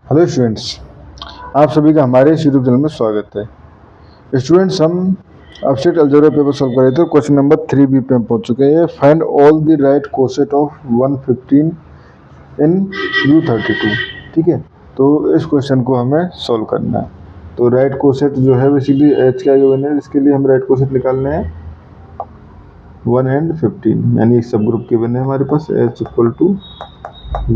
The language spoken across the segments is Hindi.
हेलो स्टूडेंट्स, आप सभी का हमारे इस यूट्यूब चैनल में स्वागत है। स्टूडेंट्स, हम एब्स्ट्रैक्ट अलजेब्रा पेपर सॉल्व कर रहे थे। क्वेश्चन नंबर 3B पे हम पहुंच चुके हैं। Find all the right coset of 115 in U32। ठीक है, तो इस क्वेश्चन को हमें सॉल्व करना है। तो राइट कोसेट जो है बेसिकली एच का गिवन है, इसके लिए हम राइट कोसेट निकालने हैं 1 and 15, यानी सब ग्रुप के बने हमारे पास H इक्वल टू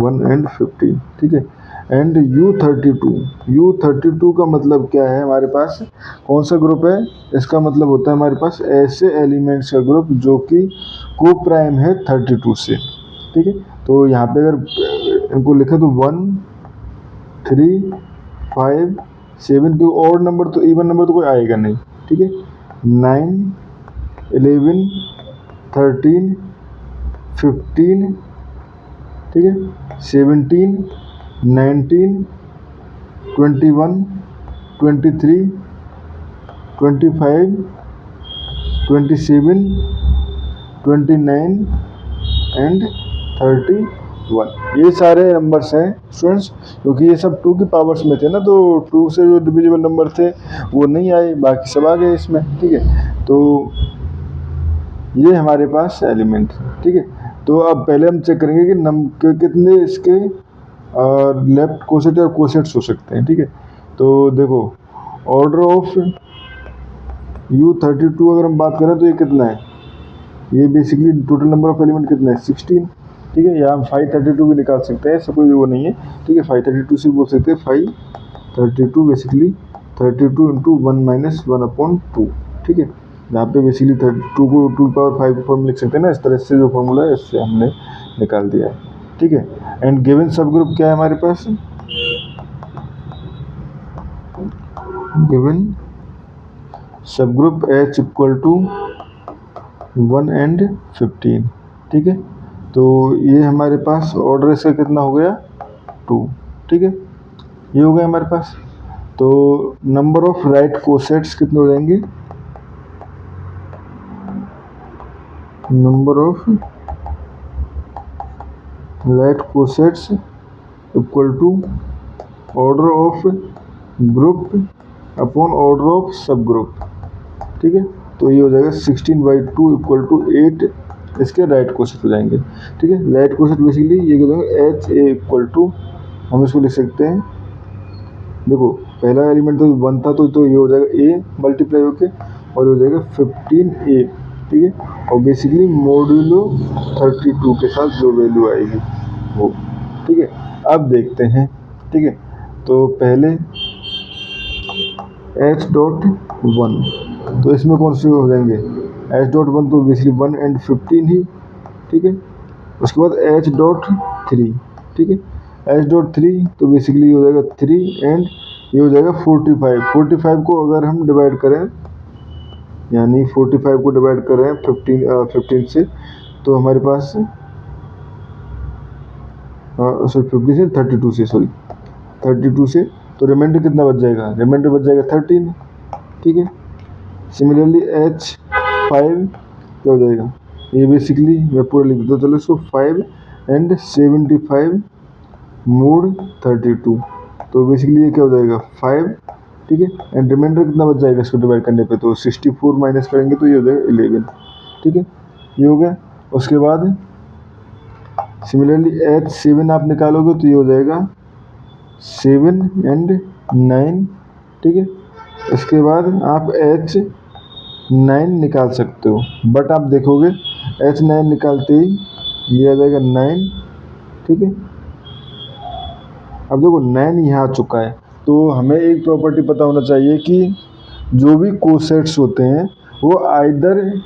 1 and 15। ठीक है, एंड U32 का मतलब क्या है? हमारे पास कौन सा ग्रुप है? इसका मतलब होता है हमारे पास ऐसे एलिमेंट्स का ग्रुप जो कि को प्राइम है 32 से। ठीक है, तो यहाँ पे अगर इनको लिखे तो 1 3 5 7 की और नंबर तो इवन नंबर तो कोई आएगा नहीं। ठीक है, 9 11 13 15, ठीक है, 17 19 21 23 25 27 29 एंड 31। ये सारे नंबर्स हैं स्टूडेंट्स, क्योंकि ये सब 2 की पावर्स में थे ना, तो 2 से जो डिविजिबल नंबर थे वो नहीं आए, बाकी सब आ गए इसमें। ठीक है, तो ये हमारे पास एलिमेंट है। ठीक है, तो अब पहले हम चेक करेंगे कि कितने इसके लेफ्ट कोसेट और कोसेट्स हो सकते हैं। ठीक है, तो देखो ऑर्डर ऑफ U32 अगर हम बात करें तो ये कितना है? ये basically total number of element कितना है? 16। ठीक है, या हम 532 भी निकाल सकते हैं, ऐसा कोई वो नहीं है। ठीक है, 532 से बोल सकते हैं 532 बेसिकली 32 इंटू 1 माइनस 1/2। ठीक है, यहाँ पे बेसिकली 2 को 2 की पावर 5 फॉर्म लिख सकते हैं ना, इस तरह से जो फॉर्मूला है इससे हमने निकाल दिया है। ठीक है, एंड गिवन सब ग्रुप क्या है हमारे पास? Given subgroup H equal to 1 and 15। ठीक है, तो ये हमारे पास ऑर्डर इसका कितना हो गया? 2। ठीक है, ये हो गया हमारे पास। तो नंबर ऑफ राइट कोसेट्स कितने हो जाएंगे? Number of right cosets equal to order of group upon order of subgroup. ठीक है, तो ये हो जाएगा 16/2 इक्वल टू 8 इसके राइट कोसेट हो जाएंगे। ठीक है, राइट कोसेट बेसिकली ये हो जाएगा HA इक्वल टू, हम इसको लिख सकते हैं, देखो पहला एलिमेंट तो 1 था, तो ये हो जाएगा A मल्टीप्लाई होके और हो जाएगा 15A। ठीक है, और बेसिकली मॉड्यूलो 32 के साथ जो वैल्यू आएगी वो। ठीक है, अब देखते हैं। ठीक है, तो पहले H.1, तो इसमें कौन से हो जाएंगे? H.1 तो बेसिकली 1 and 15 ही। ठीक है, उसके बाद H.3। ठीक है, H.3 तो बेसिकली हो जाएगा 3 एंड ये हो जाएगा 45। 45 को अगर हम डिवाइड करें, यानी 45 को डिवाइड करें 15 से, तो हमारे पास सॉरी 15 से 32 से, सॉरी 32 से, तो रिमाइंडर कितना बच जाएगा? रिमाइंडर बच जाएगा 13। ठीक है, सिमिलरली H5 क्या हो जाएगा? ये बेसिकली मैं पूरा लिख देता हूँ, चलो इसको 5 एंड 75 मोड 32, तो बेसिकली ये क्या हो जाएगा 5। ठीक है, एंड रिमाइंडर कितना बच जाएगा इसको डिवाइड करने पे? तो 64 माइनस करेंगे तो ये हो जाएगा 11। ठीक है, ये हो गया। उसके बाद सिमिलरली H7 आप निकालोगे तो ये हो जाएगा 7 एंड 9। ठीक है, इसके बाद आप H9 निकाल सकते हो, बट आप देखोगे H9 निकालते ही ये आ जाएगा 9। ठीक है, अब देखो 9 यहाँ आ चुका है, तो हमें एक प्रॉपर्टी पता होना चाहिए कि जो भी कोसेट्स होते हैं वो आइदर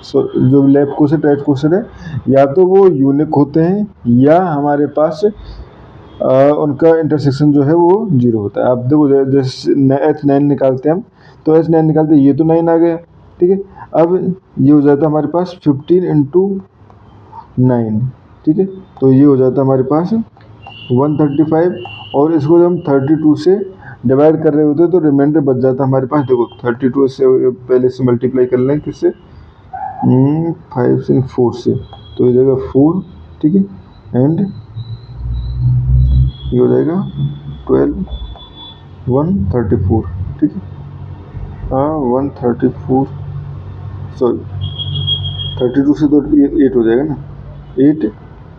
जो लेफ्ट कोसेट राइट कोसेट है, या तो वो यूनिक होते हैं या हमारे पास उनका इंटरसेक्शन जो है वो 0 होता है। अब देखो जैसे H9 निकालते हैं हम, तो H9 निकालते ये तो 9 आ गया। ठीक है, अब ये हो जाता है हमारे पास 15 इंटू 9। ठीक है, तो ये हो जाता है हमारे पास 135, और इसको जब हम 32 से डिवाइड कर रहे होते हैं तो रिमाइंडर बच जाता है हमारे पास। देखो 32 से पहले से मल्टीप्लाई कर लें, किससे? 5 से 4 से, तो ये जाएगा 4। ठीक है, एंड ये हो जाएगा 12 134, ठीक है। 134, सॉरी 32 से तो 8 हो जाएगा ना, 8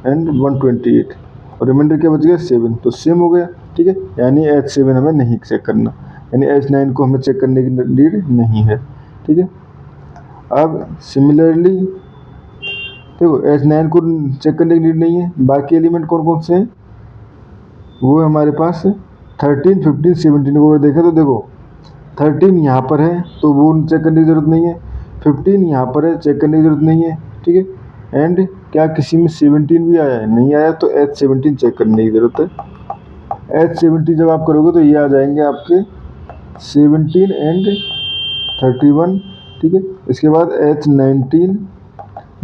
एंड 128 और रिमाइंडर क्या बच गया 7, तो सेम हो गया, ठीक है। यानी H7 हमें नहीं चेक करना, यानी H9 को हमें चेक करने की नीड नहीं है, ठीक है। अब सिमिलरली देखो H9 को चेक करने की नीड नहीं है, बाकी एलिमेंट कौन कौन से हैं, वो है हमारे पास 13 15 17 को अगर देखें तो देखो 13 यहाँ पर है तो वो चेक करने की ज़रूरत नहीं है, 15 यहाँ पर है चेक करने की ज़रूरत नहीं है, ठीक है। एंड क्या किसी में 17 भी आया है, नहीं आया तो H17 चेक करने की ज़रूरत है। H17 जब आप करोगे तो ये आ जाएंगे आपके 17 एंड 31, ठीक है। इसके बाद H19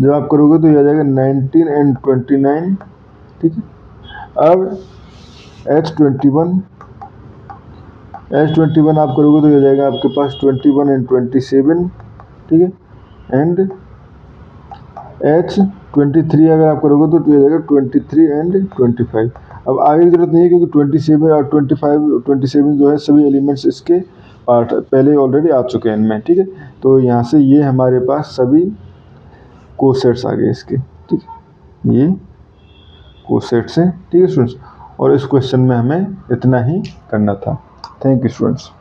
जब आप करोगे तो ये आ जाएगा 19 एंड 29, ठीक है। अब H21 आप करोगे तो ये जाएगा आपके पास 21 एंड 27, ठीक है। एंड H23 अगर आप करोगे तो ये जाएगा 23 एंड 25। अब आगे की जरूरत नहीं है क्योंकि 27 और 27 जो है सभी एलिमेंट्स इसके पार्ट पहले ऑलरेडी आ चुके हैं इनमें, ठीक है। तो यहाँ से ये हमारे पास सभी कोसेट्स आ गए इसके, ठीक है। ये कोसेट्स हैं, ठीक है स्टूडेंट्स। और इस क्वेश्चन में हमें इतना ही करना था। Thank you students.